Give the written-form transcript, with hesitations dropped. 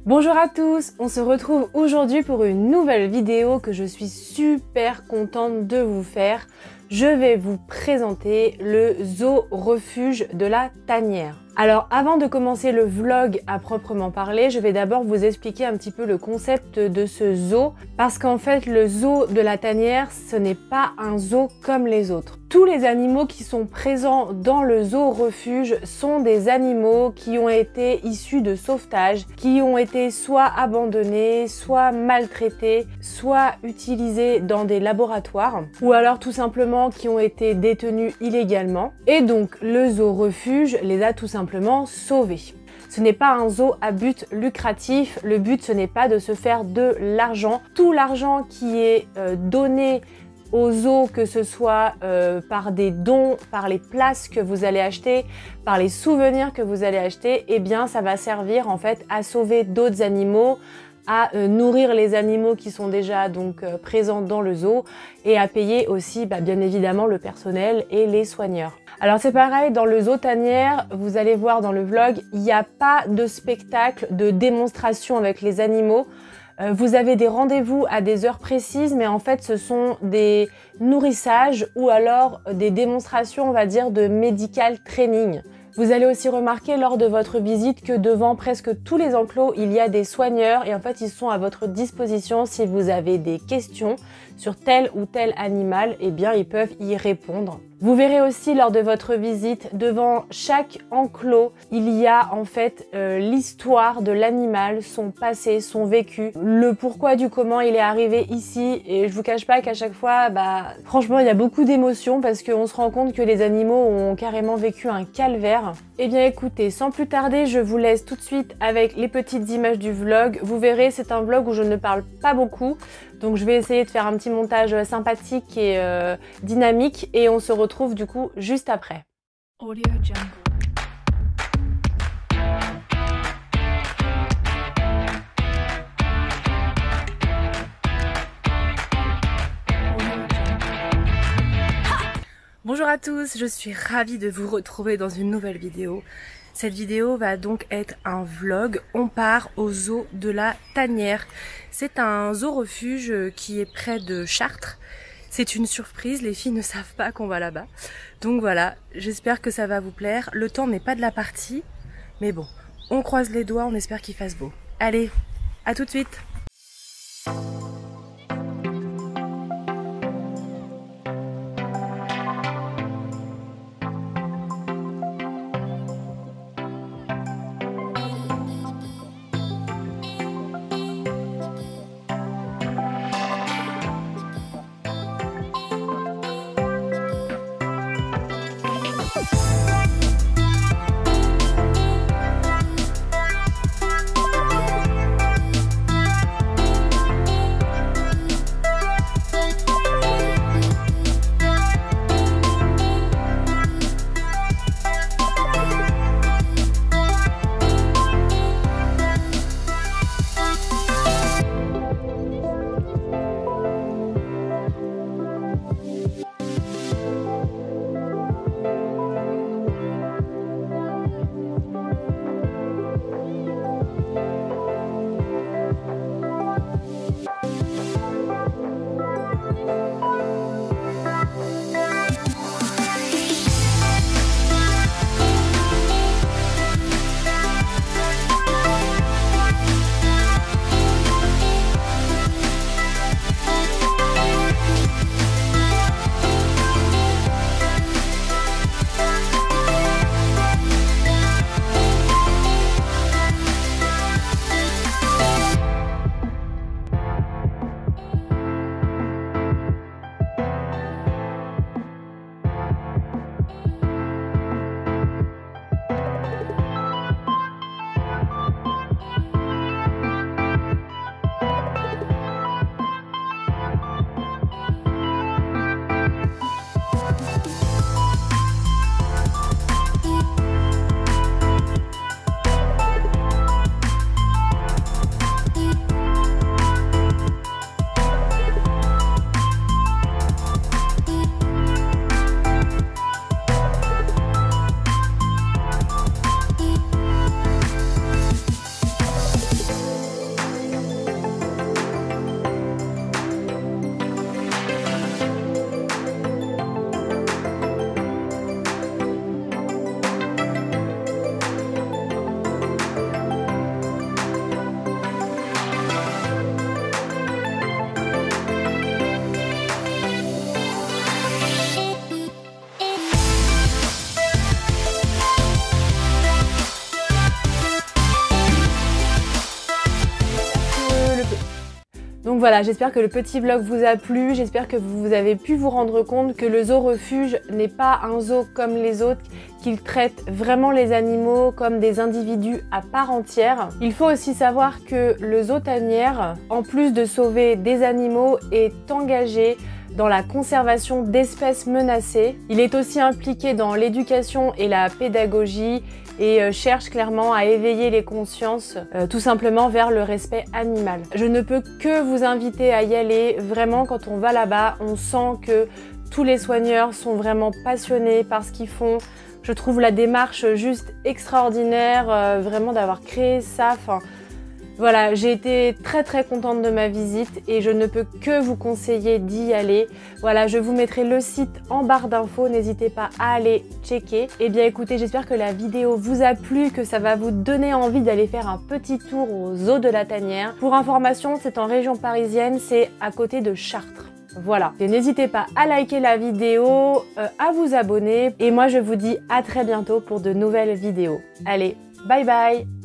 Bonjour à tous, on se retrouve aujourd'hui pour une nouvelle vidéo que je suis super contente de vous faire. Je vais vous présenter le zoo refuge de la Tanière. Alors avant de commencer le vlog à proprement parler, je vais d'abord vous expliquer un petit peu le concept de ce zoo parce qu'en fait le zoo de la Tanière ce n'est pas un zoo comme les autres. Tous les animaux qui sont présents dans le zoo refuge sont des animaux qui ont été issus de sauvetage, qui ont été soit abandonnés, soit maltraités, soit utilisés dans des laboratoires ou alors tout simplement qui ont été détenus illégalement. Et donc le zoo refuge les a tout simplement sauvés. Ce n'est pas un zoo à but lucratif, le but ce n'est pas de se faire de l'argent. Tout l'argent qui est donné aux zoos, que ce soit par des dons, par les places que vous allez acheter, par les souvenirs que vous allez acheter, eh bien ça va servir en fait à sauver d'autres animaux, à nourrir les animaux qui sont déjà donc présents dans le zoo et à payer aussi bien évidemment le personnel et les soigneurs. Alors c'est pareil, dans le zoo Tanière, vous allez voir dans le vlog, il n'y a pas de spectacle, de démonstration avec les animaux. Vous avez des rendez-vous à des heures précises, mais en fait ce sont des nourrissages ou alors des démonstrations, on va dire, de medical training. Vous allez aussi remarquer lors de votre visite que devant presque tous les enclos, il y a des soigneurs et en fait ils sont à votre disposition si vous avez des questions sur tel ou tel animal, eh bien ils peuvent y répondre. Vous verrez aussi lors de votre visite, devant chaque enclos, il y a en fait l'histoire de l'animal, son passé, son vécu, le pourquoi du comment il est arrivé ici. Et je vous cache pas qu'à chaque fois, franchement, il y a beaucoup d'émotions parce qu'on se rend compte que les animaux ont carrément vécu un calvaire. Eh bien écoutez, sans plus tarder, je vous laisse tout de suite avec les petites images du vlog. Vous verrez, c'est un vlog où je ne parle pas beaucoup. Donc je vais essayer de faire un petit montage sympathique et dynamique et on se retrouve du coup juste après. Audio Jungle. Bonjour à tous, je suis ravie de vous retrouver dans une nouvelle vidéo. Cette vidéo va donc être un vlog. On part au zoo de la Tanière. C'est un zoo refuge qui est près de Chartres. C'est une surprise, les filles ne savent pas qu'on va là-bas. Donc voilà, j'espère que ça va vous plaire. Le temps n'est pas de la partie, mais bon, on croise les doigts, on espère qu'il fasse beau. Allez, à tout de suite! Donc voilà, j'espère que le petit vlog vous a plu, j'espère que vous avez pu vous rendre compte que le zoo refuge n'est pas un zoo comme les autres, qu'il traite vraiment les animaux comme des individus à part entière. Il faut aussi savoir que le zoo tanière, en plus de sauver des animaux, est engagé dans la conservation d'espèces menacées. Il est aussi impliqué dans l'éducation et la pédagogie et cherche clairement à éveiller les consciences tout simplement vers le respect animal. Je ne peux que vous inviter à y aller. Vraiment, quand on va là-bas, on sent que tous les soigneurs sont vraiment passionnés par ce qu'ils font. Je trouve la démarche juste extraordinaire, vraiment d'avoir créé ça. Enfin, voilà, j'ai été très contente de ma visite et je ne peux que vous conseiller d'y aller. Voilà, je vous mettrai le site en barre d'infos, n'hésitez pas à aller checker. Et bien écoutez, j'espère que la vidéo vous a plu, que ça va vous donner envie d'aller faire un petit tour au zoo de la Tanière. Pour information, c'est en région parisienne, c'est à côté de Chartres. Voilà, et n'hésitez pas à liker la vidéo, à vous abonner. Et moi je vous dis à très bientôt pour de nouvelles vidéos. Allez, bye bye!